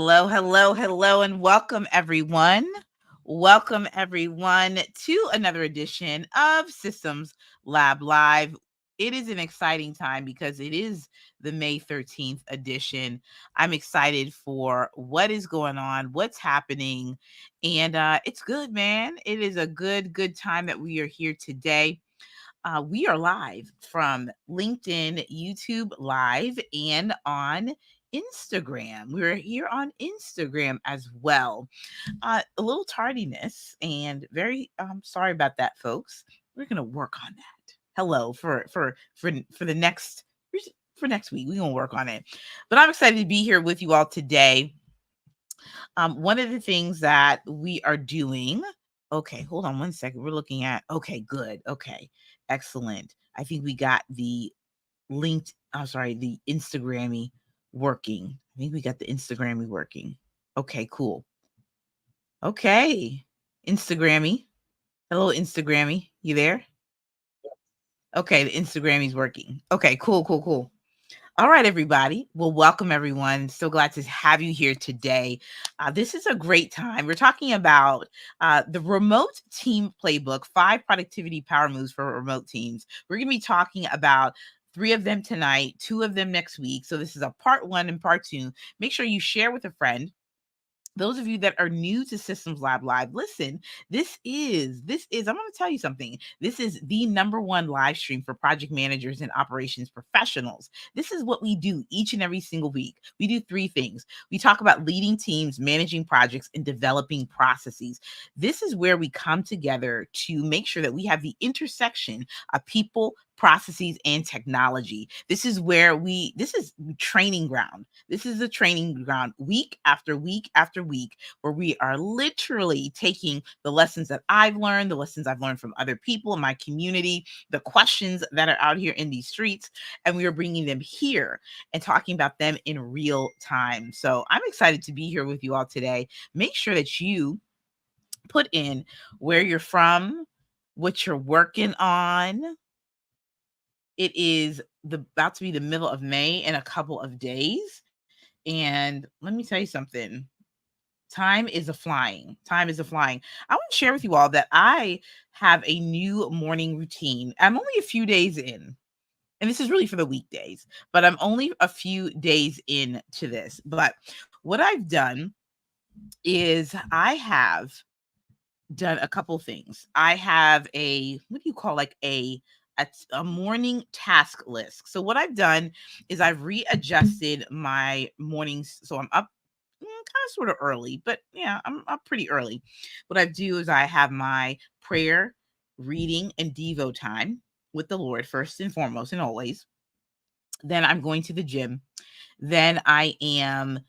Hello, hello, hello, and welcome everyone. Welcome everyone to another edition of Systems Lab Live. It is an exciting time because it is the May 13th edition. I'm excited for what is going on, what's happening, and it's good, man. It is a good time that we are here today. We are live from LinkedIn, YouTube Live, and on Instagram. We're here on Instagram as well. A little tardiness, and very sorry about that, folks. We're gonna work on that. Hello for the next for next week. We're gonna work on it. But I'm excited to be here with you all today. One of the things that we are doing, okay, hold on one second. We're looking at, okay, good. Okay, excellent. I think we got the linked, I'm sorry, the Instagrammy working. I think we got the Instagrammy working. Okay, cool. Okay, Instagrammy. Hello, Instagrammy. You there? Okay, the Instagrammy's working. Okay, cool. All right, everybody. Well, welcome everyone. So glad to have you here today. This is a great time. We're talking about the remote team playbook, 5 productivity power moves for remote teams. We're going to be talking about 3 of them tonight, 2 of them next week. So this is a part 1 and part 2. Make sure you share with a friend. Those of you that are new to Systems Lab Live, listen, I'm going to tell you something. This is the #1 live stream for project managers and operations professionals. This is what we do each and every single week. We do 3 things. We talk about leading teams, managing projects, and developing processes. This is where we come together to make sure that we have the intersection of people, processes, and technology. This is training ground. This is the training ground week after week after week, where we are literally taking the lessons that I've learned, the lessons I've learned from other people in my community, the questions that are out here in these streets, and we are bringing them here and talking about them in real time. So I'm excited to be here with you all today. Make sure that you put in where you're from, what you're working on. It is about to be the middle of May in a couple of days. And let me tell you something. Time is a flying. Time is a flying. I want to share with you all that I have a new morning routine. I'm only a few days in, and this is really for the weekdays, but I'm only a few days into this. But what I've done is I have done a couple things. I have what do you call like a morning task list. So what I've done is I've readjusted my mornings. So I'm up kind of sort of early, but yeah, I'm up pretty early. What I do is I have my prayer, reading, and Devo time with the Lord first and foremost and always. Then I'm going to the gym. Then I am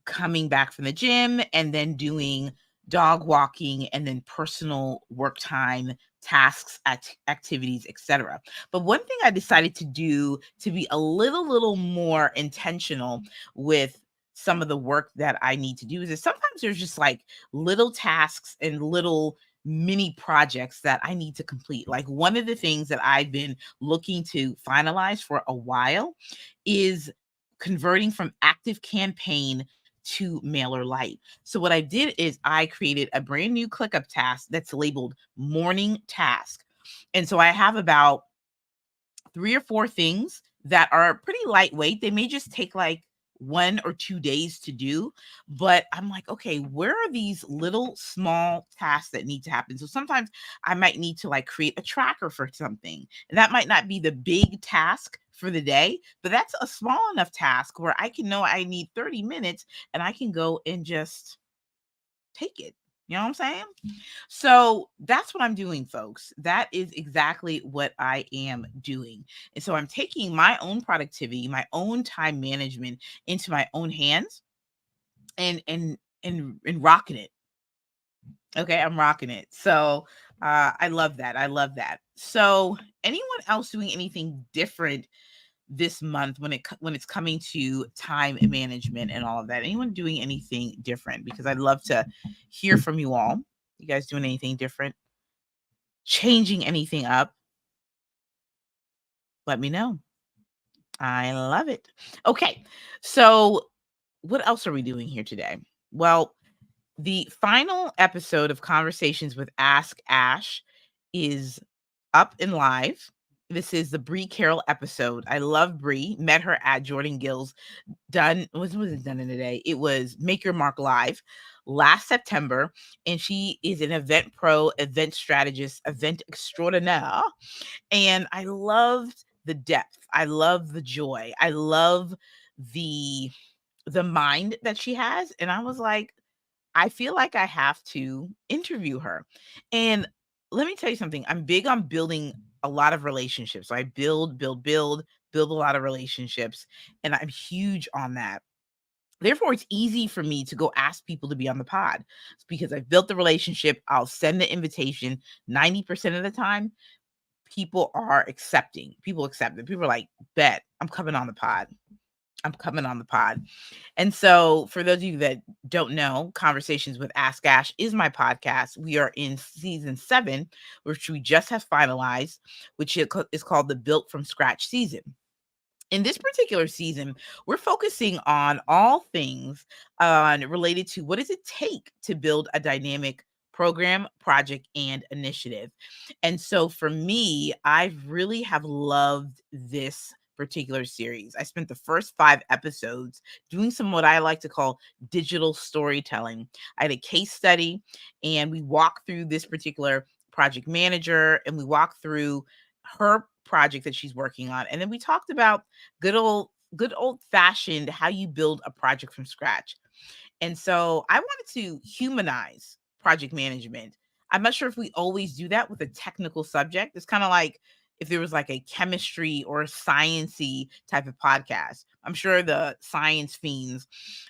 coming back from the gym and then doing dog walking and then personal work time tasks, activities, etc. But one thing I decided to do to be a little more intentional with some of the work that I need to do is that sometimes there's just like little tasks and little mini projects that I need to complete. Like one of the things that I've been looking to finalize for a while is converting from active campaign to mailer light. So what I did is I created a brand new ClickUp task that's labeled morning task. And so I have about 3 or 4 things that are pretty lightweight. They may just take like 1 or 2 days to do, but I'm like, okay, where are these little small tasks that need to happen? So sometimes I might need to like create a tracker for something. And that might not be the big task for the day, but that's a small enough task where I can know I need 30 minutes and I can go and just take it. You know what I'm saying? So that's what I'm doing, folks. That is exactly what I am doing. And so I'm taking my own productivity, my own time management into my own hands and rocking it. Okay, I'm rocking it. So I love that. I love that. So anyone else doing anything different this month when it's coming to time management and all of that? Anyone doing anything different? Because I'd love to hear from you all. You guys doing anything different? Changing anything up? Let me know. I love it. Okay. So what else are we doing here today? Well, the final episode of Conversations with Ask Ash is up and live. This is the Bree Carroll episode. I love Bree. Met her at Jordan Gill's done was it done in a day? It was Make Your Mark Live last September, and she is an event pro, event strategist, event extraordinaire. And I loved the depth. I love the joy. I love the mind that she has. And I was like, I feel like I have to interview her. And let me tell you something. I'm big on building a lot of relationships. So I build a lot of relationships, and I'm huge on that. Therefore, it's easy for me to go ask people to be on the pod. It's because I've built the relationship. I'll send the invitation 90% of the time. People are accepting. People accept it. People are like, bet I'm coming on the pod. I'm coming on the pod. And so, for those of you that don't know, Conversations with Ask Ash is my podcast. We are in season 7, which we just have finalized, which is called the Built from Scratch season. In this particular season, we're focusing on all things related to what does it take to build a dynamic program, project, and initiative. And so for me, I really have loved this particular series. I spent the first 5 episodes doing some what I like to call digital storytelling. I had a case study, and we walked through this particular project manager, and we walked through her project that she's working on. And then we talked about good old fashioned how you build a project from scratch. And so I wanted to humanize project management. I'm not sure if we always do that with a technical subject. It's kind of like if there was like a chemistry or a sciencey type of podcast. I'm sure the science fiends,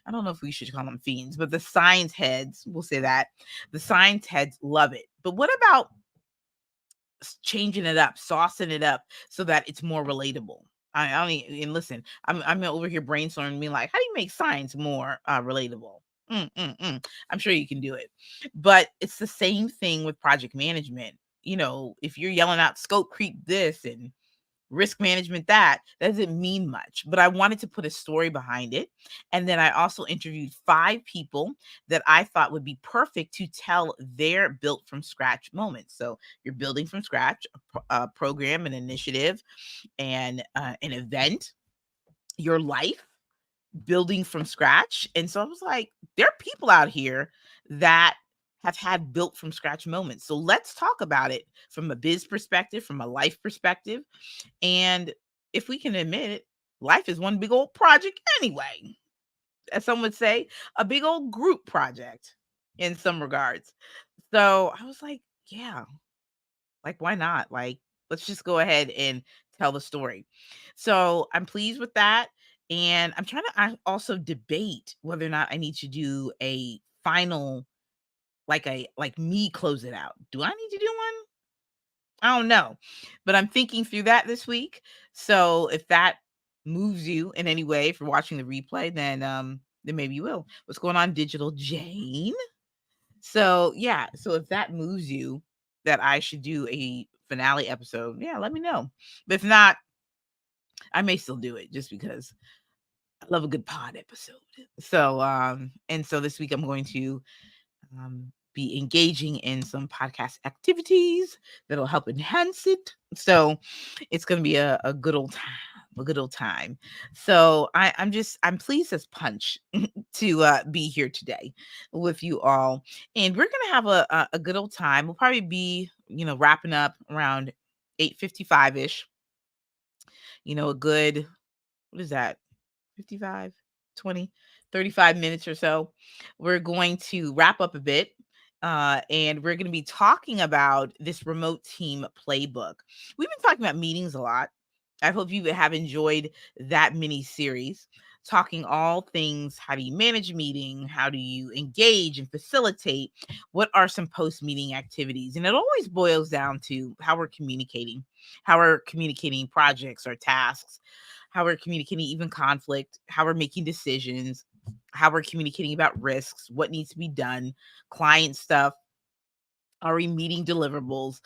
I don't know if we should call them fiends, but the science heads, we'll say that, the science heads love it. But what about changing it up, saucing it up so that it's more relatable? I don't and listen, I'm over here brainstorming, being like, how do you make science more relatable? I'm sure you can do it, but it's the same thing with project management. You know, if you're yelling out scope creep this and risk management that doesn't mean much. But I wanted to put a story behind it. And then I also interviewed 5 people that I thought would be perfect to tell their built from scratch moments. So you're building from scratch a program, an initiative, and an event, your life, building from scratch. And so I was like, there are people out here that have had built from scratch moments. So let's talk about it from a biz perspective, from a life perspective. And if we can admit it, life is one big old project anyway. As some would say, a big old group project in some regards. So I was like, yeah, like, why not? Like, let's just go ahead and tell the story. So I'm pleased with that. And I'm trying to also debate whether or not I need to do a final, like me close it out. Do I need to do one? I don't know, but I'm thinking through that this week. So if that moves you in any way for watching the replay, then maybe you will. What's going on, Digital Jane? So yeah, so if that moves you that I should do a finale episode, yeah, let me know. But if not, I may still do it just because I love a good pod episode. So and so this week I'm going to be engaging in some podcast activities that'll help enhance it. So it's going to be a good old time. A good old time. So I'm pleased as punch to be here today with you all, and we're gonna have a good old time. We'll probably be wrapping up around 8:55 ish. A good, what is that, 55, 20, 35 minutes or so. We're going to wrap up a bit. And we're going to be talking about this remote team playbook. We've been talking about meetings a lot. I hope you have enjoyed that mini series, talking all things: how do you manage a meeting? How do you engage and facilitate? What are some post-meeting activities? And it always boils down to how we're communicating projects or tasks, how we're communicating even conflict, how we're making decisions, how we're communicating about risks, what needs to be done, client stuff, are we meeting deliverables?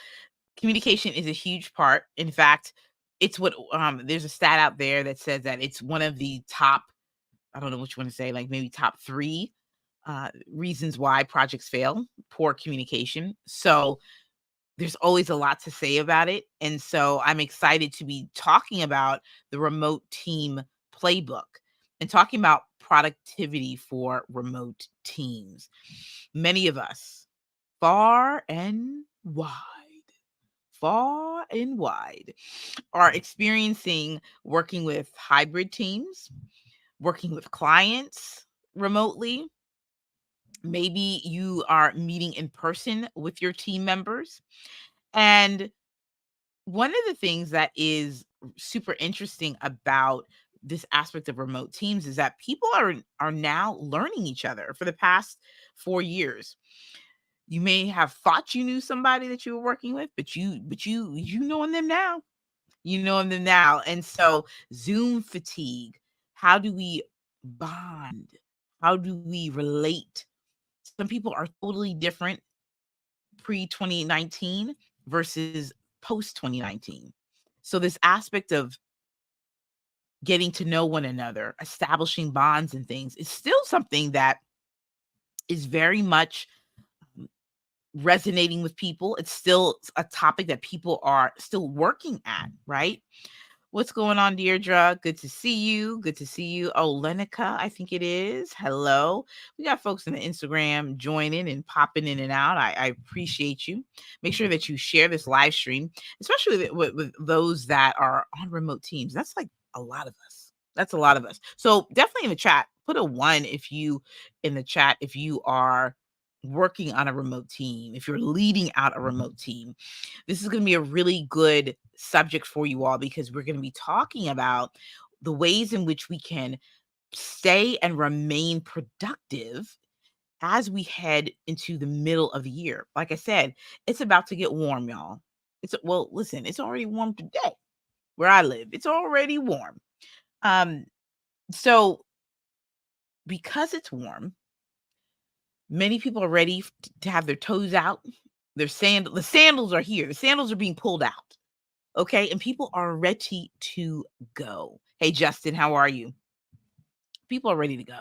Communication is a huge part. In fact, it's what there's a stat out there that says that it's one of the top I don't know what you want to say, like maybe top 3 reasons why projects fail: poor communication. So there's always a lot to say about it. And so I'm excited to be talking about the remote team playbook and talking about productivity for remote teams. Many of us, far and wide, far and wide, are experiencing working with hybrid teams, working with clients remotely. Maybe you are meeting in person with your team members. And one of the things that is super interesting about this aspect of remote teams is that people are now learning each other for the past 4 years. You may have thought you knew somebody that you were working with, but you knowing them now. You know them now. And so Zoom fatigue, how do we bond? How do we relate? Some people are totally different pre-2019 versus post-2019. So this aspect of getting to know one another, establishing bonds and things is still something that is very much resonating with people. It's still a topic that people are still working at, right? What's going on, Deirdre? Good to see you. Good to see you. Oh, Lenica, I think it is. Hello. We got folks in the Instagram joining and popping in and out. I appreciate you. Make sure that you share this live stream, especially with those that are on remote teams. That's like a lot of us. That's a lot of us. So definitely in the chat, put a 1 if you in the chat if you are working on a remote team, if you're leading out a remote team. This is going to be a really good subject for you all because we're going to be talking about the ways in which we can stay and remain productive as we head into the middle of the year. Like I said, it's about to get warm, y'all. Well, listen, it's already warm today where I live. It's already warm. Um, so because it's warm, many people are ready to have their toes out. The sandals are here. The sandals are being pulled out. Okay. And people are ready to go. Hey, Justin, how are you? People are ready to go.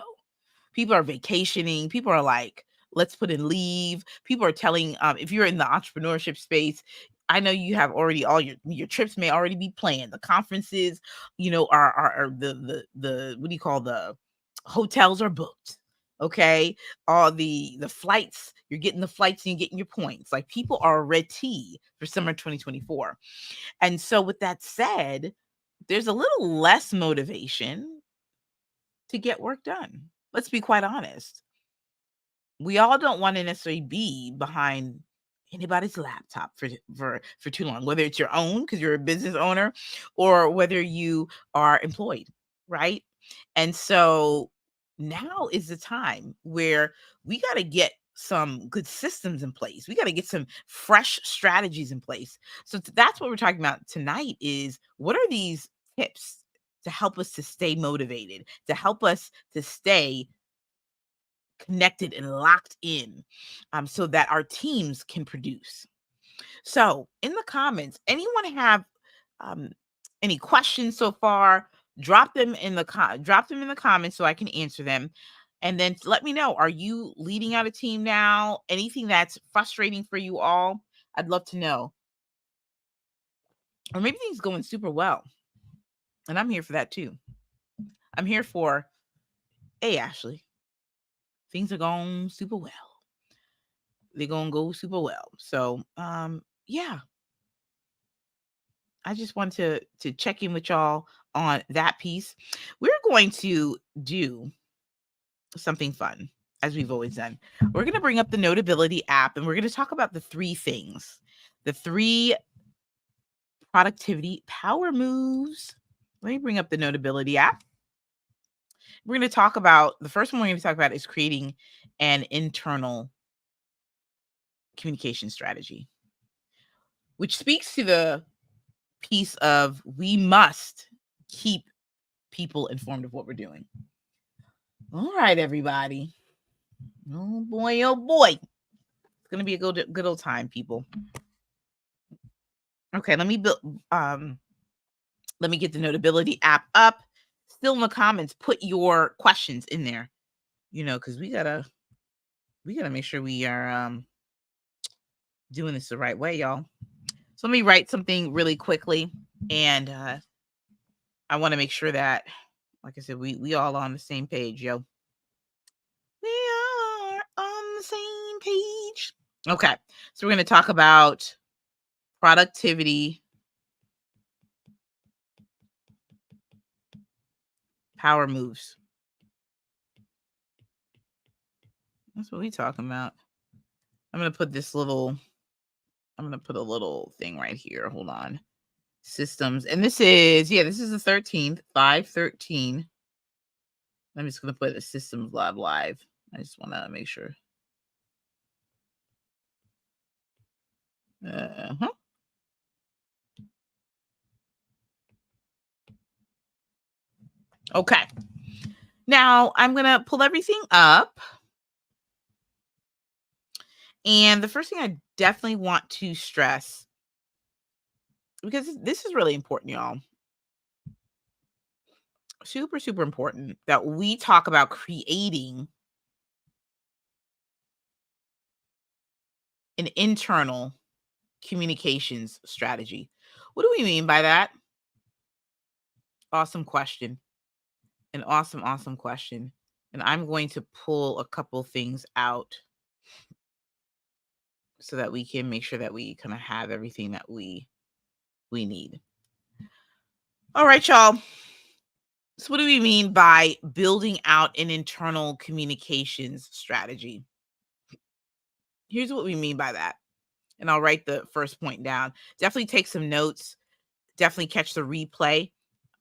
People are vacationing. People are like, let's put in leave. People are telling, if you're in the entrepreneurship space, I know you have already all your trips may already be planned. The conferences, are the what do you call the hotels are booked. Okay. All the flights, you're getting the flights and you're getting your points. Like people are ready for summer 2024. And so with that said, there's a little less motivation to get work done. Let's be quite honest. We all don't want to necessarily be behind anybody's laptop for too long, whether it's your own because you're a business owner or whether you are employed, right? And so now is the time where we got to get some good systems in place. We got to get some fresh strategies in place. So that's what we're talking about tonight is what are these tips to help us to stay motivated, to help us to stay connected and locked in so that our teams can produce. So in the comments, anyone have um, any questions so far? Drop them in the comments so I can answer them. And then let me know, are you leading out a team now? Anything that's frustrating for you all? I'd love to know. Or maybe things going super well. And I'm here for that too. I'm here for, hey, Ashley, things are going super well. They're going to go super well. So, yeah, I just want to check in with y'all on that piece. We're going to do something fun as we've always done. We're going to bring up the Notability app and we're going to talk about the 3 things, the 3 productivity power moves. Let me bring up the Notability app. We're going to talk about the first one we're going to talk about is creating an internal communication strategy, which speaks to the piece of we must keep people informed of what we're doing. All right, everybody. Oh boy, oh boy. It's gonna be a good old time, people. Okay, let me get the Notability app up. still in the comments, put your questions in there, because we gotta make sure we are doing this the right way, y'all. So let me write something really quickly, and I want to make sure that, like I said, we all on the same page, yo. We are on the same page. Okay, so we're going to talk about productivity, power moves. That's what we talking about. I'm going to put a little thing right here. Hold on. Systems. And this is the 13th, 5/13. I'm just going to put a systems lab live. I just want to make sure. Uh-huh. Okay. Now I'm going to pull everything up. And the first thing I definitely want to stress, because this is really important, y'all. Super, super important that we talk about creating an internal communications strategy. What do we mean by that? Awesome question. An awesome, awesome question. And I'm going to pull a couple things out so that we can make sure that we kind of have everything that we need. All right, y'all. So what do we mean by building out an internal communications strategy? Here's what we mean by that. And I'll write the first point down. Definitely take some notes. Definitely catch the replay,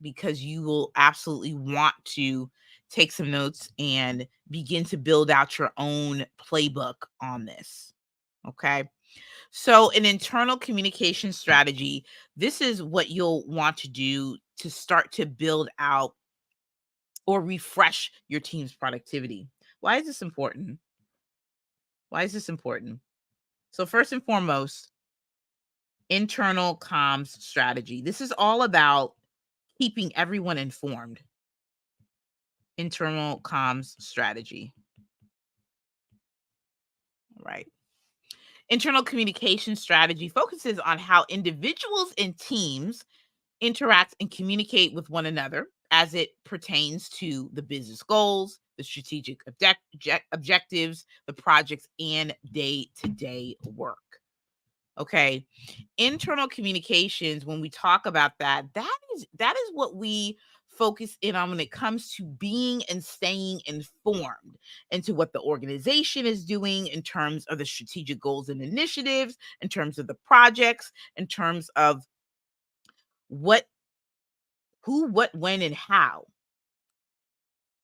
because you will absolutely want to take some notes and begin to build out your own playbook on this. Okay. So, an internal communication strategy, this is what you'll want to do to start to build out or refresh your team's productivity. Why is this important? Why is this important? So, first and foremost, internal comms strategy. This is all about keeping everyone informed. Internal comms strategy. Right. Internal communication strategy focuses on how individuals and teams interact and communicate with one another as it pertains to the business goals, the strategic objectives, the projects, and day-to-day work. Okay. Internal communications, when we talk about that is what we focus in on when it comes to being and staying informed into what the organization is doing in terms of the strategic goals and initiatives, in terms of the projects, in terms of what, who, what, when, and how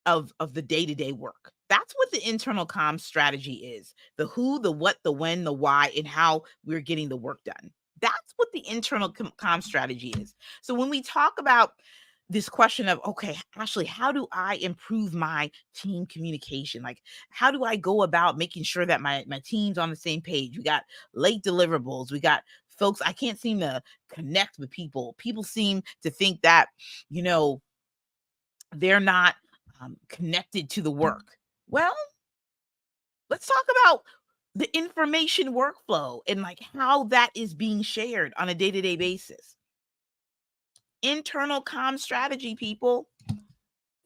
of the day-to-day work. That's what the internal comms strategy is. The who, the what, the when, the why, and how we're getting the work done. That's what the internal comms strategy is. So when we talk about this question of, okay, Ashley, how do I improve my team communication? Like, how do I go about making sure that my team's on the same page? We got late deliverables. We got folks, I can't seem to connect with people. People seem to think that, they're not connected to the work. Well, let's talk about the information workflow and like how that is being shared on a day-to-day basis. Internal comm strategy, people.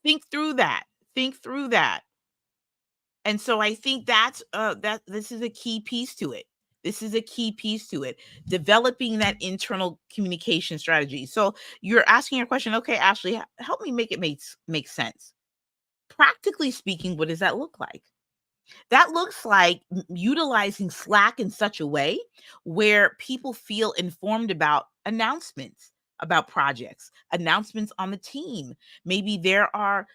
Think through that. Think through that. And so I think that's that this is a key piece to it. This is a key piece to it. Developing that internal communication strategy. So you're asking your question, okay, Ashley, help me make it make sense. Practically speaking, what does that look like? That looks like utilizing Slack in such a way where people feel informed about announcements, about projects, announcements on the team. Maybe there are,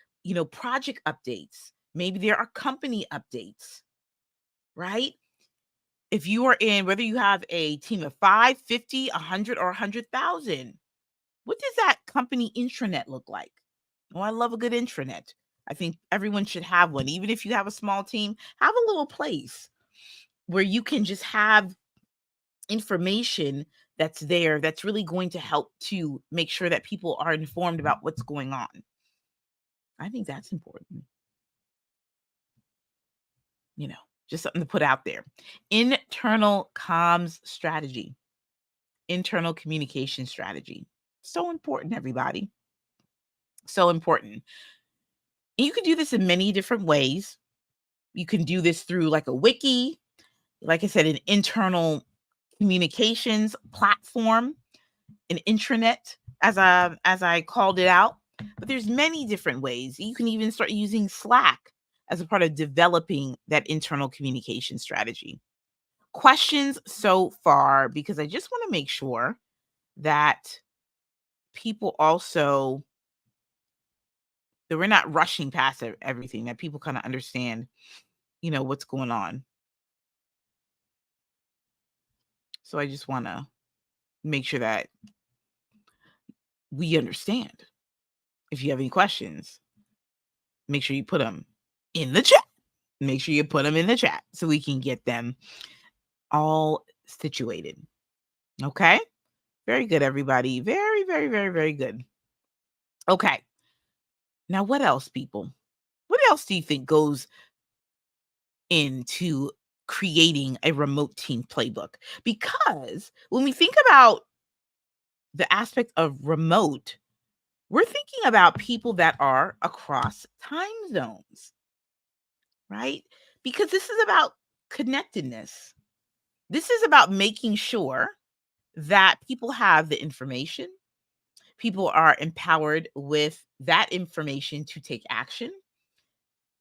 project updates. Maybe there are company updates, right? If you are in, whether you have a team of 5, 50, 100, or 100,000, what does that company intranet look like? Oh, I love a good intranet. I think everyone should have one. Even if you have a small team, have a little place where you can just have information that's there that's really going to help to make sure that people are informed about what's going on. I think that's important. You know, just something to put out there. Internal comms strategy, internal communication strategy. So important, everybody. So important. And you can do this in many different ways. You can do this through like a wiki, like I said, an internal communications platform, an intranet, as I called it out. But there's many different ways. You can even start using Slack as a part of developing that internal communication strategy. Questions so far, because I just want to make sure that people also that we're not rushing past everything, that people kind of understand, what's going on. So I just want to make sure that we understand. If you have any questions, make sure you put them in the chat. Make sure you put them in the chat so we can get them all situated. Okay? Very good, everybody. Very, very, very, very good. Okay. Now, what else, people? What else do you think goes into creating a remote team playbook? Because when we think about the aspect of remote, we're thinking about people that are across time zones, right? Because this is about connectedness. This is about making sure that people have the information, people are empowered with that information to take action.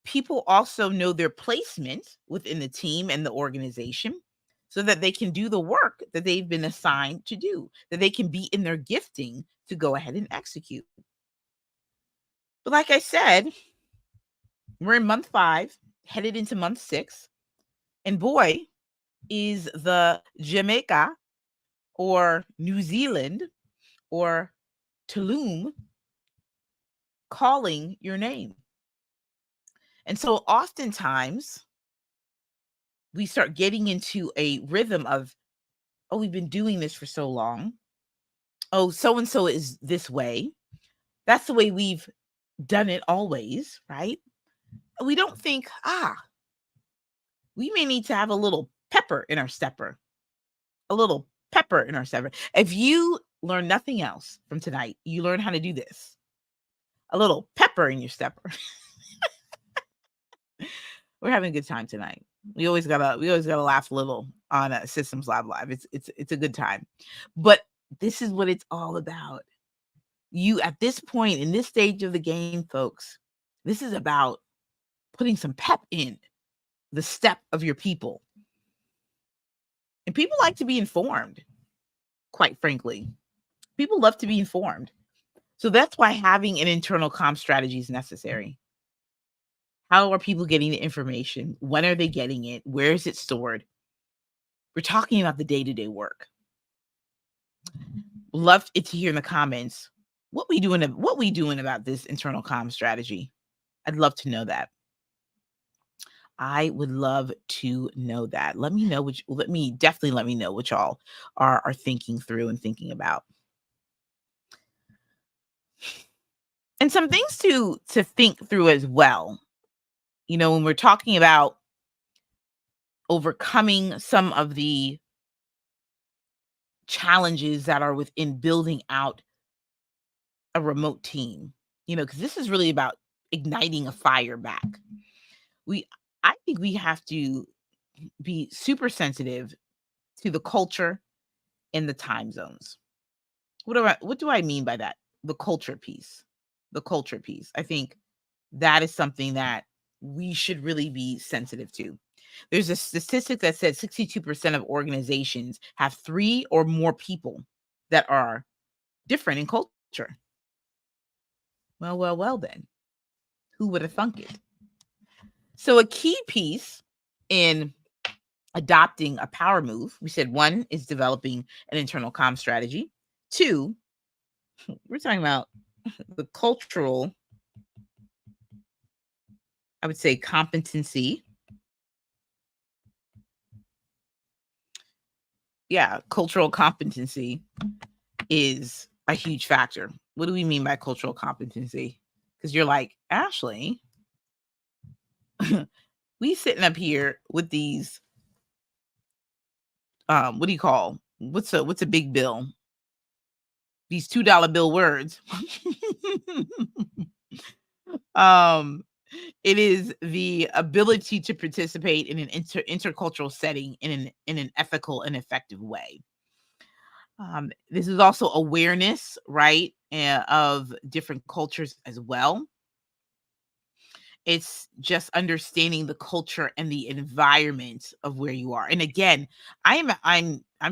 People also know their placement within the team and the organization so that they can do the work that they've been assigned to do, that they can be in their gifting to go ahead and execute. But like I said, we're in month 5, headed into month 6. And boy, is the Jamaica or New Zealand or Tulum calling your name. And so oftentimes we start getting into a rhythm of, oh, we've been doing this for so long. Oh, so and so is this way. That's the way we've done it always, right? We don't think, we may need to have a little pepper in our stepper, a little pepper in our stepper. If you learn nothing else from tonight, you learn how to do this. A little pepper in your stepper. We're having a good time tonight. We always gotta laugh a little on Systems Lab Live. It's a good time, but this is what it's all about. You at this point in this stage of the game, folks, this is about putting some pep in the step of your people, and people like to be informed. Quite frankly, people love to be informed, so that's why having an internal comm strategy is necessary. How are people getting the information? When are they getting it? Where is it stored? We're talking about the day-to-day work. Love it to hear in the comments what we doing about this internal comm strategy. I'd love to know that. I would love to know that. Let me know let me know what y'all are thinking through and thinking about. And some things to think through as well. When we're talking about overcoming some of the challenges that are within building out a remote team, because this is really about igniting a fire back. I think we have to be super sensitive to the culture and the time zones. What do I mean by that? The culture piece. The culture piece. I think that is something that we should really be sensitive to. There's a statistic that said 62% of organizations have 3 or more people that are different in culture. Well, then. Who would have thunk it? So a key piece in adopting a power move, we said 1 is developing an internal comm strategy. 2, we're talking about the cultural, I would say, competency. Yeah, cultural competency is a huge factor. What do we mean by cultural competency? because you're like, Ashley, we sitting up here with these what do you call what's a big bill? These $2 bill words. um it is the ability to participate in an intercultural setting in an ethical and effective way. This is also awareness, right, of different cultures as well. It's just understanding the culture and the environment of where you are. And again, I'm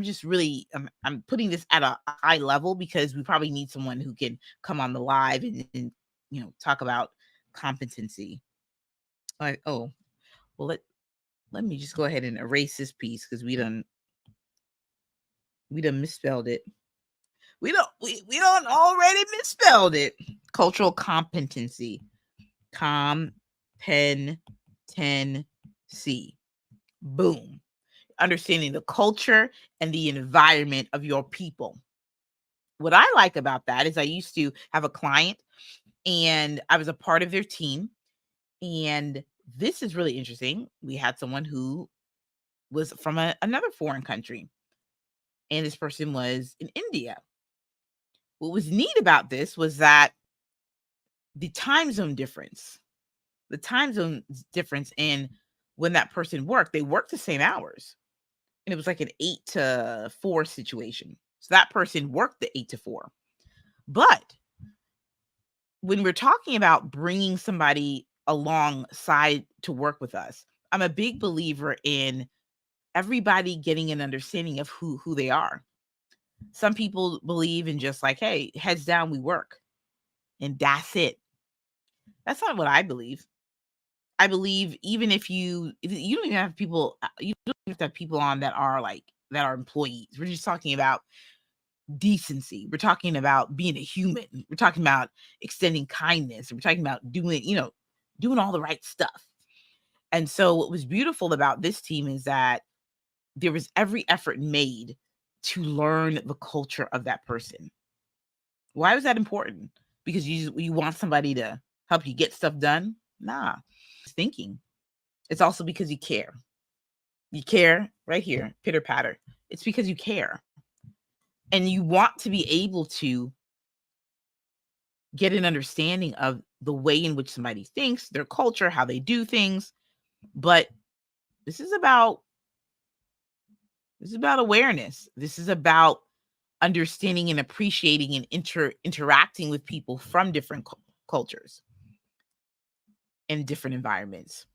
just really I'm putting this at a high level because we probably need someone who can come on the live and talk about competency. Like, oh, well, let me just go ahead and erase this piece because we done misspelled it. We don't already misspelled it. Cultural competency. Competency. Boom. Understanding the culture and the environment of your people. What I like about that is I used to have a client and I was a part of their team. And this is really interesting. We had someone who was from another foreign country, and this person was in India. What was neat about this was that the time zone difference, and when that person worked, they worked the same hours. And it was like an 8 to 4 situation. So that person worked the 8 to 4. But when we're talking about bringing somebody alongside to work with us, I'm a big believer in everybody getting an understanding of who they are. Some people believe in just like, hey, heads down, we work, and that's it. That's not what I believe. I believe even if you don't even have people, you don't even have to have people on that are employees. We're just talking about decency. We're talking about being a human. We're talking about extending kindness. We're talking about doing all the right stuff. And so what was beautiful about this team is that there was every effort made to learn the culture of that person. Why was that important? Because you want somebody to help you get stuff done? Nah. It's thinking. It's also because you care. You care right here, pitter patter. It's because you care. And you want to be able to get an understanding of the way in which somebody thinks, their culture, how they do things. But this is about awareness. This is about understanding and appreciating and interacting with people from different cultures and different environments.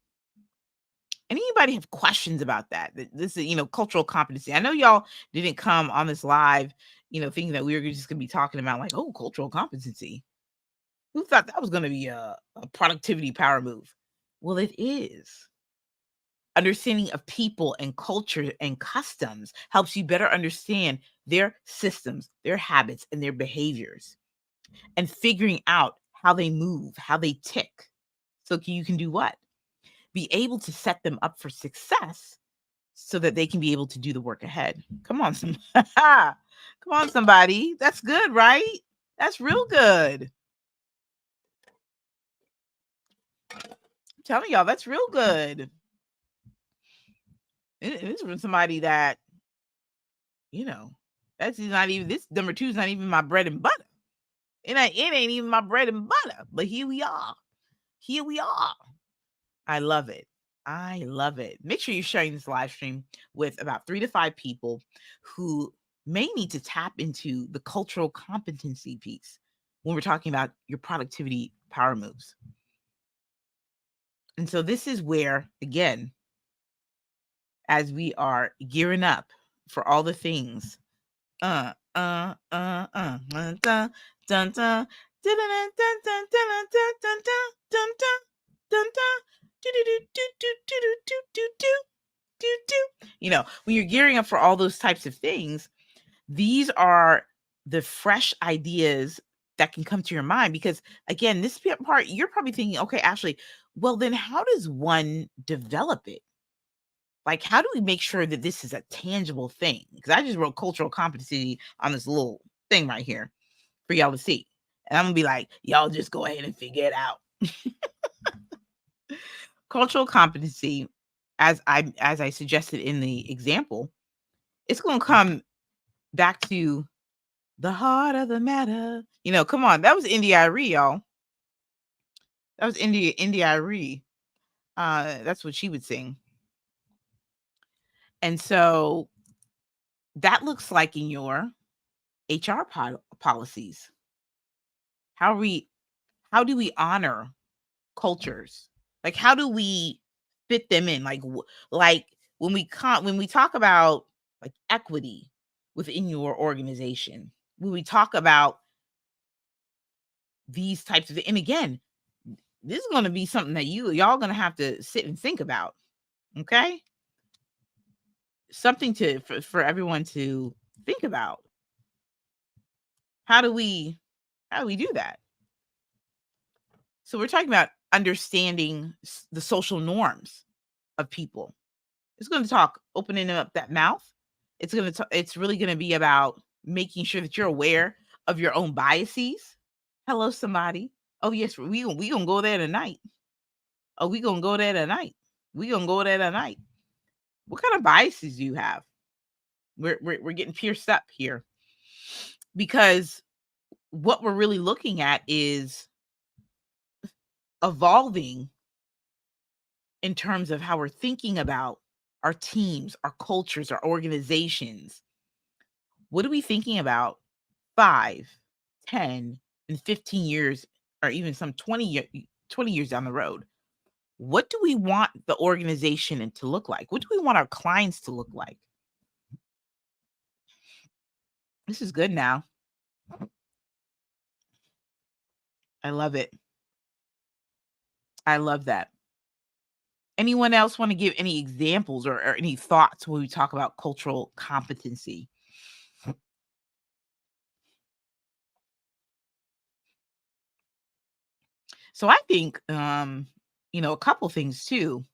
Anybody have questions about that? This is, cultural competency. I know y'all didn't come on this live, thinking that we were just going to be talking about like, oh, cultural competency. Who thought that was going to be a productivity power move? Well, it is. Understanding of people and culture and customs helps you better understand their systems, their habits, and their behaviors, and figuring out how they move, how they tick. So you can do what? Be able to set them up for success so that they can be able to do the work ahead. Come on, come on, somebody. That's good, right? That's real good. I'm telling y'all, that's real good. It's from somebody that, that's not even, this number 2 is not even my bread and butter. It ain't even my bread and butter, but here we are. Here we are. I love it. I love it. Make sure you're sharing this live stream with about 3 to 5 people who may need to tap into the cultural competency piece when we're talking about your productivity power moves. And so this is where, again, as we are gearing up for all the things, dun, dun, dun, dun, dun, dun, dun, dun, dun, dun, dun, dun, dun, dun, when you're gearing up for all those types of things, these are the fresh ideas that can come to your mind. Because again, this part, you're probably thinking, okay, Ashley, well, then how does one develop it? Like, how do we make sure that this is a tangible thing? Because I just wrote cultural competency on this little thing right here for y'all to see. And I'm gonna be like, y'all just go ahead and figure it out. Cultural competency, as I suggested in the example, it's gonna come back to the heart of the matter. Come on, that was India Arie, y'all. That was India Arie. That's what she would sing. And so that looks like in your HR policies. How do we honor cultures? Like, how do we fit them in? Like when we talk about like equity within your organization, when we talk about these types of, and again, this is going to be something that y'all going to have to sit and think about. Okay, something for everyone to think about. How do we do that? So we're talking about understanding the social norms of people. It's going to talk opening up that mouth. It's really going to be about making sure that you're aware of your own biases. Hello, somebody. Oh yes, we gonna go there tonight. Oh, we gonna go there tonight. We gonna go there tonight. What kind of biases do you have? We're getting pierced up here, because what we're really looking at is evolving in terms of how we're thinking about our teams, our cultures, our organizations. What are we thinking about 5, 10, and 15 years, or even some 20 years down the road? What do we want the organization to look like? What do we want our clients to look like? This is good now. I love it. I love that. Anyone else want to give any examples or any thoughts when we talk about cultural competency? So I think, a couple things too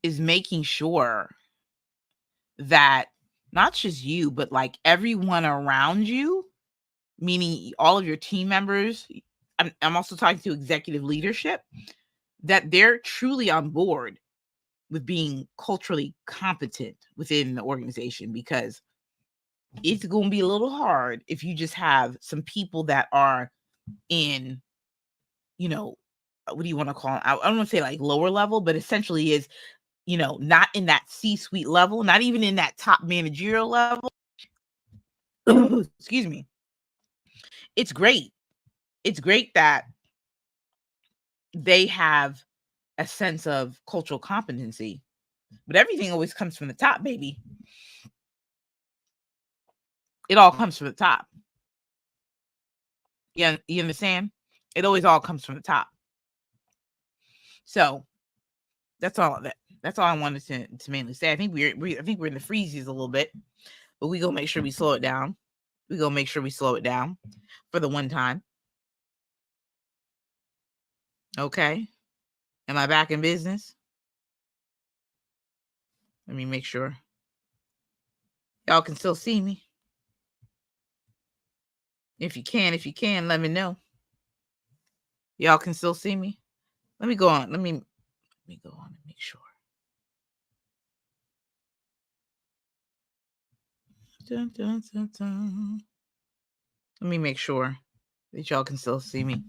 is making sure that not just you, but like everyone around you, meaning all of your team members. I'm also talking to executive leadership, that they're truly on board with being culturally competent within the organization, because it's going to be a little hard if you just have some people that are in, what do you want to call it? I don't want to say like lower level, but essentially is, not in that C-suite level, not even in that top managerial level. Excuse me. It's great. It's great that they have a sense of cultural competency, but everything always comes from the top, baby. It all comes from the top. Yeah, you understand? It always all comes from the top. So that's all I wanted to mainly say. I think we're in the freezies a little bit, but we gonna make sure we slow it down. We gonna make sure we slow it down for the one time. Okay. Am I back in business? Let me make sure. Y'all can still see me. If you can, let me know. Y'all can still see me. Let me go on. Let me go on and make sure. Dun, dun, dun, dun. Let me make sure that y'all can still see me.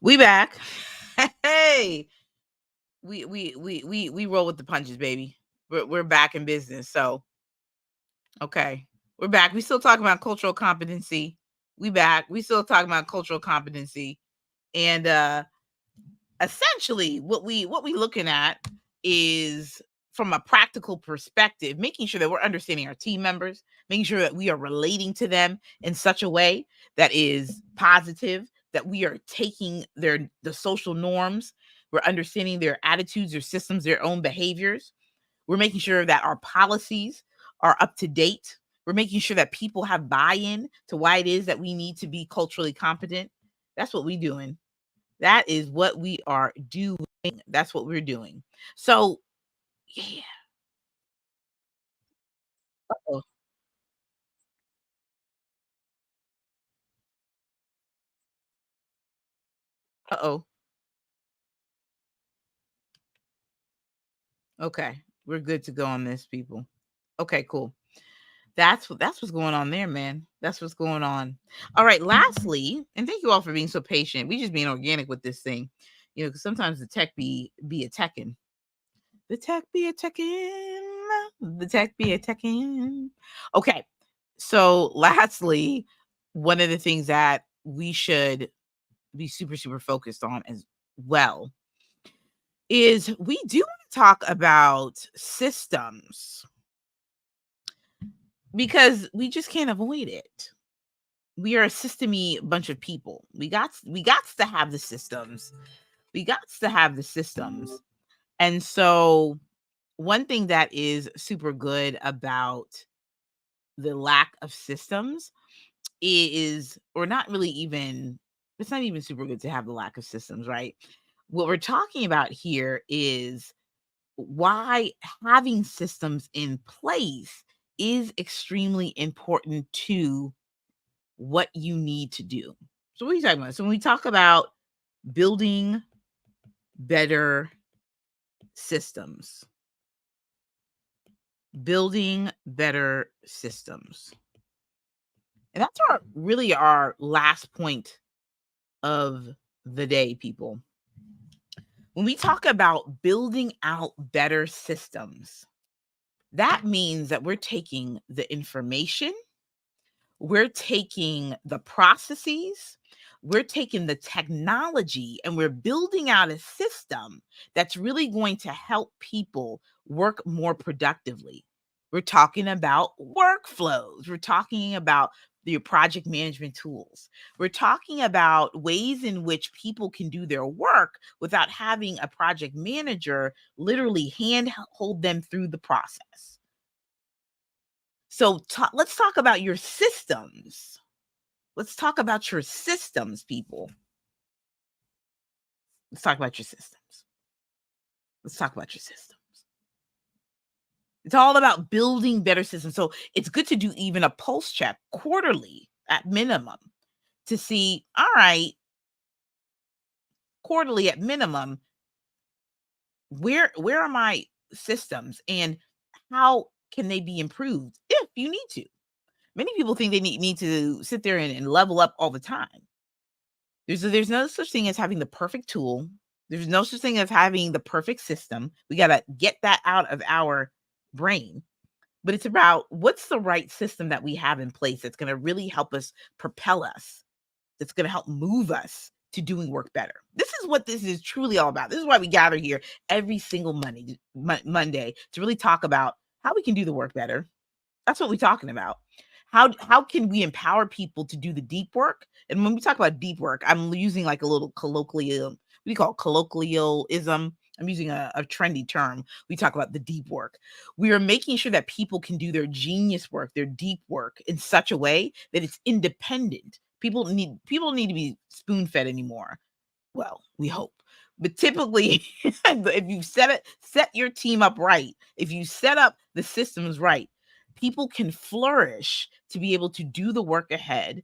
We back. Hey, we roll with the punches, baby. We're back in business. So okay, we're back. We still talking about cultural competency. We back. We still talking about cultural competency, and essentially what we looking at is from a practical perspective, making sure that we're understanding our team members, making sure that we are relating to them in such a way that is positive, that we are taking the social norms, we're understanding their attitudes, their systems, their own behaviors. We're making sure that our policies are up to date. We're making sure that people have buy-in to why it is that we need to be culturally competent. That's what we're doing. That is what we are doing. That's what we're doing. So, yeah. Uh-oh. Uh-oh. Okay. We're good to go on this, people. Okay, cool. That's what's going on there, man. That's what's going on. All right. Lastly, and thank you all for being so patient. We just being organic with this thing. Because sometimes the tech be a teching. The tech be a teching. The tech be a teching. Okay. So lastly, one of the things that we should be super, super focused on as well is we do want to talk about systems because we just can't avoid it. We are a systemy bunch of people. We got to have the systems. We got to have the systems. And so one thing that is super good about the lack of systems is, or not really even, it's not even super good to have the lack of systems, right? What we're talking about here is why having systems in place is extremely important to what you need to do. So what are you talking about? So when we talk about building better systems, building better systems. And that's our last point of the day, people. When we talk about building out better systems, that means that we're taking the information, we're taking the processes, we're taking the technology, and we're building out a system that's really going to help people work more productively. We're talking about workflows, we're talking about your project management tools. We're talking about ways in which people can do their work without having a project manager literally hand hold them through the process. So let's talk about your systems. Let's talk about your systems, people. Let's talk about your systems. Let's talk about your systems. It's all about building better systems. So it's good to do even a pulse check quarterly at minimum to see, all right, quarterly at minimum, where are my systems and how can they be improved if you need to? Many people think they need to sit there and level up all the time. There's no such thing as having the perfect tool. There's no such thing as having the perfect system. We got to get that out of our brain. But it's about what's the right system that we have in place that's going to really help us propel us, that's going to help move us to doing work better. This is what this is truly all about. This is why we gather here every single Monday to really talk about how we can do the work better. That's what we're talking about. How can we empower people to do the deep work? And when we talk about deep work, I'm using like a little colloquial, what do you call it? Colloquialism. I'm using a trendy term. We talk about the deep work. We are making sure that people can do their genius work, their deep work in such a way that it's independent. People need to be spoon fed anymore. Well, we hope. But typically, if you set your team up right, if you set up the systems right, people can flourish to be able to do the work ahead,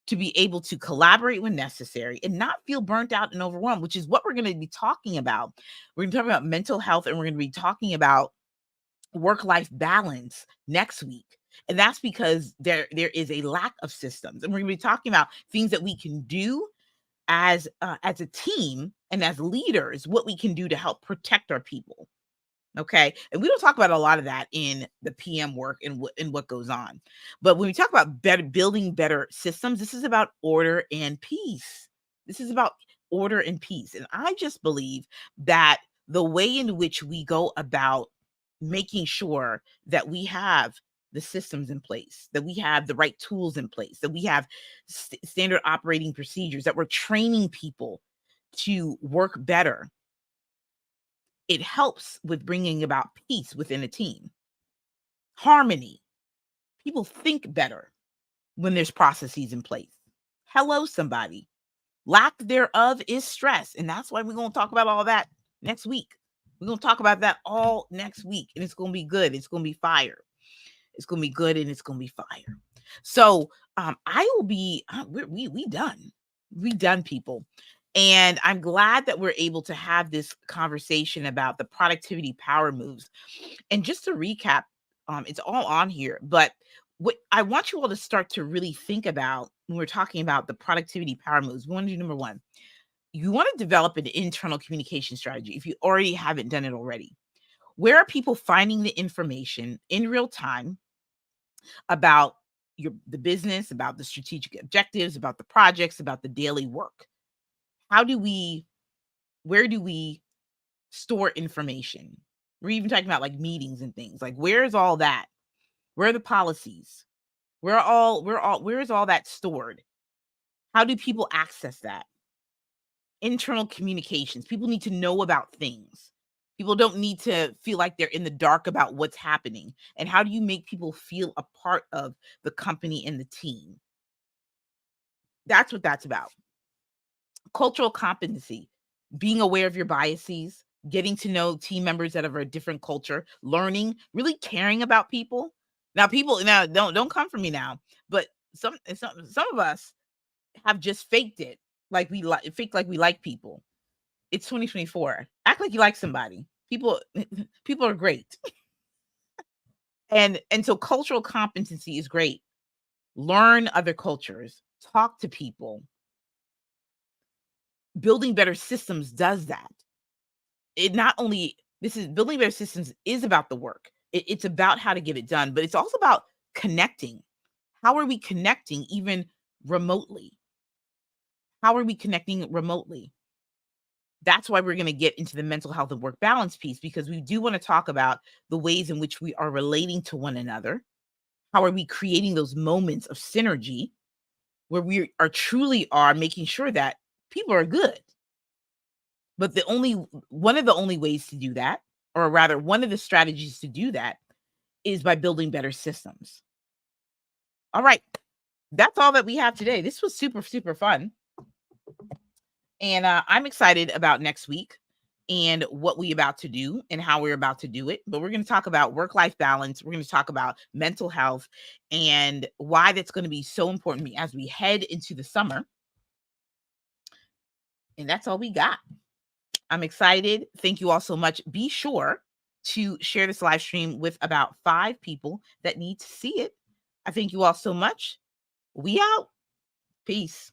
to be able to collaborate when necessary and not feel burnt out and overwhelmed, which is what we're going to be talking about. We're going to talk about mental health and we're going to be talking about work-life balance next week. And that's because there is a lack of systems. And we're going to be talking about things that we can do as a team and as leaders, what we can do to help protect our people. Okay. And we don't talk about a lot of that in the PM work and what goes on. But when we talk about building better systems, this is about order and peace. This is about order and peace. And I just believe that the way in which we go about making sure that we have the systems in place, that we have the right tools in place, that we have standard operating procedures, that we're training people to work better, it helps with bringing about peace within a team, harmony. People think better when there's processes in place. Hello, somebody. Lack thereof is stress. And that's why we're going to talk about all that next week. We're going to talk about that all next week. And it's going to be good. It's going to be fire. It's going to be good and it's going to be fire. So I will be, we done. We done, people. And I'm glad that we're able to have this conversation about the productivity power moves. And just to recap, it's all on here, but what I want you all to start to really think about when we're talking about the productivity power moves, we want to do number one. You want to develop an internal communication strategy if you already haven't done it already. Where are people finding the information in real time about the business, about the strategic objectives, about the projects, about the daily work? Where do we store information? We're even talking about like meetings and things. Like, where's all that? Where are the policies? Where is all that stored? How do people access that? Internal communications. People need to know about things. People don't need to feel like they're in the dark about what's happening. And how do you make people feel a part of the company and the team? That's what that's about. Cultural competency, being aware of your biases, getting to know team members that are of a different culture, learning, really caring about people. Now, people now don't come for me now, but some of us have just faked it, like we faked like we like people. It's 2024. Act like you like somebody. People people are great. And so cultural competency is great. Learn other cultures, talk to people. Building better systems does that. It not only this is building better systems is about the work. It's about how to get it done, but it's also about connecting. How are we connecting even remotely? How are we connecting remotely? That's why we're going to get into the mental health and work balance piece, because we do want to talk about the ways in which we are relating to one another. How are we creating those moments of synergy where we are truly are making sure that people are good? But one of the only ways to do that, or rather one of the strategies to do that, is by building better systems. All right. That's all that we have today. This was super, super fun. And I'm excited about next week and what we about to do and how we're about to do it. But we're going to talk about work-life balance. We're going to talk about mental health and why that's going to be so important as we head into the summer. And that's all we got. I'm excited. Thank you all so much. Be sure to share this live stream with about 5 people that need to see it. I thank you all so much. We out. Peace.